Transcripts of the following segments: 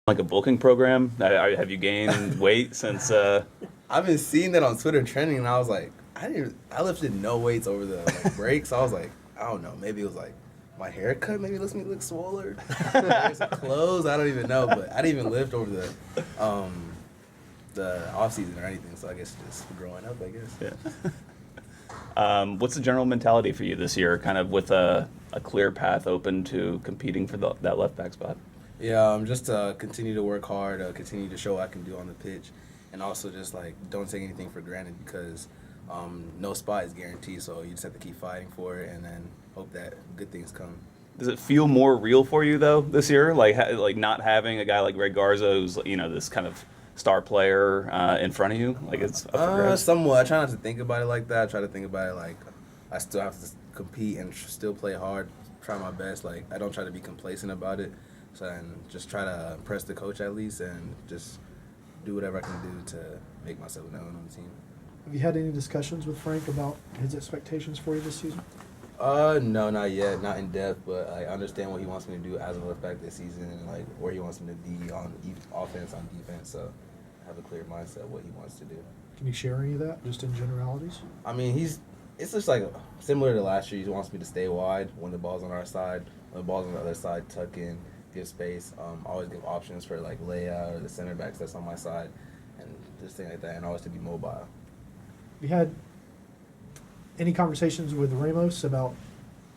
like a bulking program? Have you gained weight since? I've been seeing that on Twitter trending, and I was like, I lifted no weights over the break, so I was like, I don't know, maybe it was like my haircut maybe lets me look swoller. Some clothes, I don't even know, but I didn't even lift over the off season or anything, so I guess just growing up, I guess. Yeah. What's the general mentality for you this year, kind of with a clear path open to competing for that left back spot? Yeah, just to continue to work hard, continue to show what I can do on the pitch, and also just like don't take anything for granted because no spot is guaranteed. So you just have to keep fighting for it, and then hope that good things come. Does it feel more real for you though this year, like not having a guy like Greg Garza, who's this kind of star player in front of you? Like it's up for grabs? Somewhat. I try not to think about it like that. I try to think about it like I still have to compete and still play hard, try my best. Like I don't try to be complacent about it. So, and just try to impress the coach at least and just do whatever I can do to make myself known on the team. Have you had any discussions with Frank about his expectations for you this season? No, not yet, not in depth, but I understand what he wants me to do as a left back this season and like where he wants me to be on offense, on defense. So I have a clear mindset of what he wants to do. Can you share any of that, just in generalities? I mean, it's just like similar to last year. He wants me to stay wide when the ball's on our side, when the ball's on the other side, tuck in. Give space, always give options for like layout or the center backs that's on my side, and just things like that, and always to be mobile. Have you had any conversations with Ramos about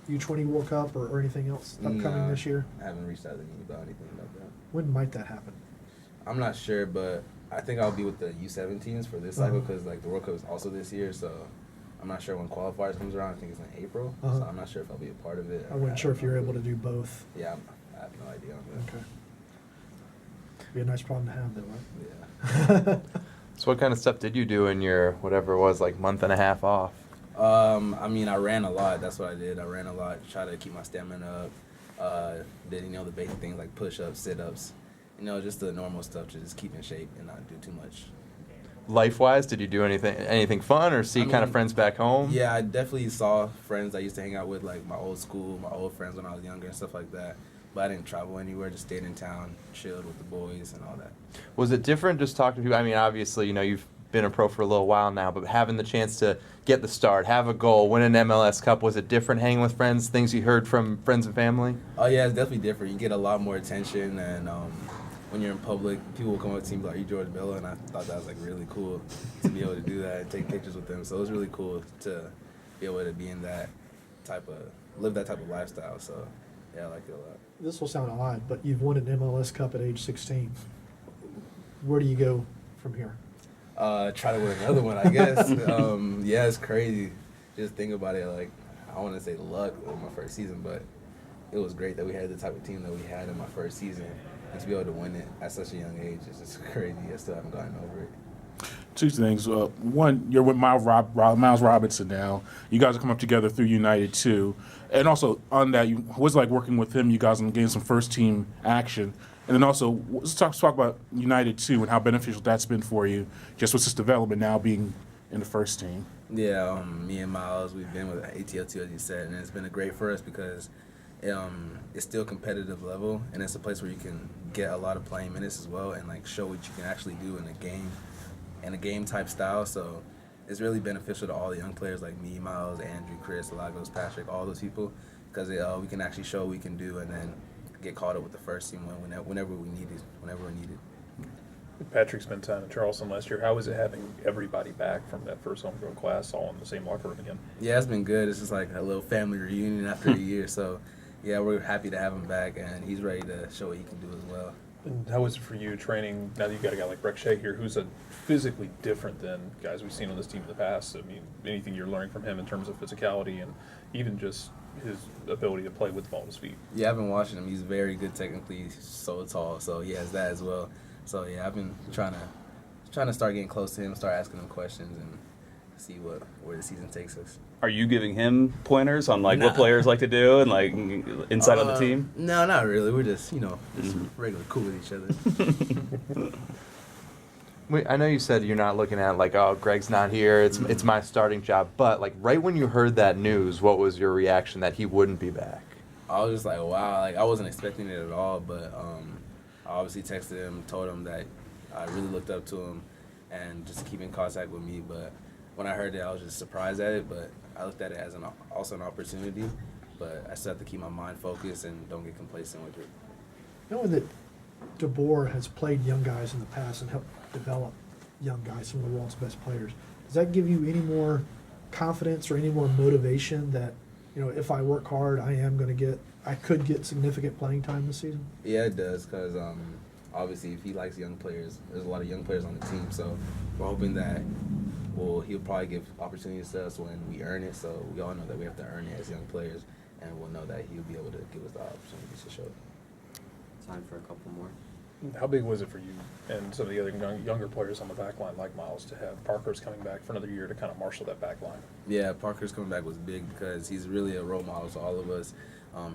U20 World Cup or anything else upcoming this year? I haven't reached out to him about anything about that. When might that happen? I'm not sure, but I think I'll be with the U17s for this cycle because like the World Cup is also this year, so I'm not sure when qualifiers comes around. I think it's in April, so I'm not sure if I'll be a part of it. I wasn't sure if you're able to do both. Yeah, I have no idea on that. Okay. Be a nice problem to have, though, right? Yeah. So what kind of stuff did you do in your, whatever it was, like month and a half off? I mean, I ran a lot. That's what I did. I ran a lot, try to keep my stamina up. Did, the basic things like push-ups, sit-ups, just the normal stuff to just keep in shape and not do too much. Life-wise, did you do anything fun or see kind of friends back home? Yeah, I definitely saw friends I used to hang out with, like my old school, my old friends when I was younger and stuff like that. But I didn't travel anywhere, just stayed in town, chilled with the boys and all that. Was it different just talking to people? I mean, obviously, you've been a pro for a little while now, but having the chance to get the start, have a goal, win an MLS Cup, was it different hanging with friends, things you heard from friends and family? Oh, yeah, it's definitely different. You get a lot more attention, and when you're in public, people will come up to you and be like, "Are you George Bello?" And I thought that was like really cool to be able to do that and take pictures with them. So it was really cool to be able to be in that live that type of lifestyle. So yeah, I like it a lot. This will sound odd, but you've won an MLS Cup at age 16. Where do you go from here? Try to win another one, I guess. Yeah, it's crazy. Just think about it. Like, I want to say luck in my first season, but it was great that we had the type of team that we had in my first season. And to be able to win it at such a young age is just crazy. I still haven't gotten over it. Two things. One, you're with Miles Robinson now. You guys are coming up together through United too. And also on that, what's it like working with him? You guys are getting some first team action. And then also, let's talk about United too and how beneficial that's been for you, just with this development now being in the first team. Yeah, me and Miles, we've been with ATL2, as you said, and it's been great for us because it's still competitive level, and it's a place where you can get a lot of playing minutes as well and like show what you can actually do in a game type style. So it's really beneficial to all the young players like me, Miles, Andrew, Chris, Lagos, Patrick, all those people, because we can actually show what we can do and then get caught up with the first team whenever we need it, whenever we're needed. Patrick spent time in Charleston last year. How was it having everybody back from that first homegrown class all in the same locker room again? Yeah, it's been good. It's just like a little family reunion after a year. So, yeah, we're happy to have him back, and he's ready to show what he can do as well. And how is it for you training, now that you've got a guy like Breck Shea here, who's physically different than guys we've seen on this team in the past? I mean, anything you're learning from him in terms of physicality and even just his ability to play with the ball at his feet? Yeah, I've been watching him. He's very good technically. He's so tall, so he has that as well. So, yeah, I've been trying to start getting close to him, start asking him questions, and see where the season takes us. Are you giving him pointers on what players like to do and like inside on the team? No, not really. We're just regular cool with each other. Wait, I know you said you're not looking at like, oh, Greg's not here. It's my starting job. But like right when you heard that news, what was your reaction that he wouldn't be back? I was just like, wow. Like I wasn't expecting it at all, but I obviously texted him, told him that I really looked up to him and just keep in contact with me. But when I heard that, I was just surprised at it. But I looked at it as also an opportunity. But I still have to keep my mind focused and don't get complacent with it. Knowing that de Boer has played young guys in the past and helped develop young guys, some of the world's best players, does that give you any more confidence or any more motivation that, you know, if I work hard, I could get significant playing time this season? Yeah, it does, because obviously if he likes young players, there's a lot of young players on the team, so we're hoping that he'll probably give opportunities to us when we earn it, so we all know that we have to earn it as young players, and we'll know that he'll be able to give us the opportunities to show it. Time for a couple more. How big was it for you and some of the other younger players on the back line, like Miles, to have Parkhurst coming back for another year to kind of marshal that back line? Yeah, Parkhurst coming back was big because he's really a role model to all of us.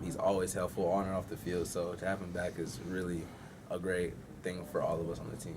He's always helpful on and off the field, so to have him back is really a great thing for all of us on the team.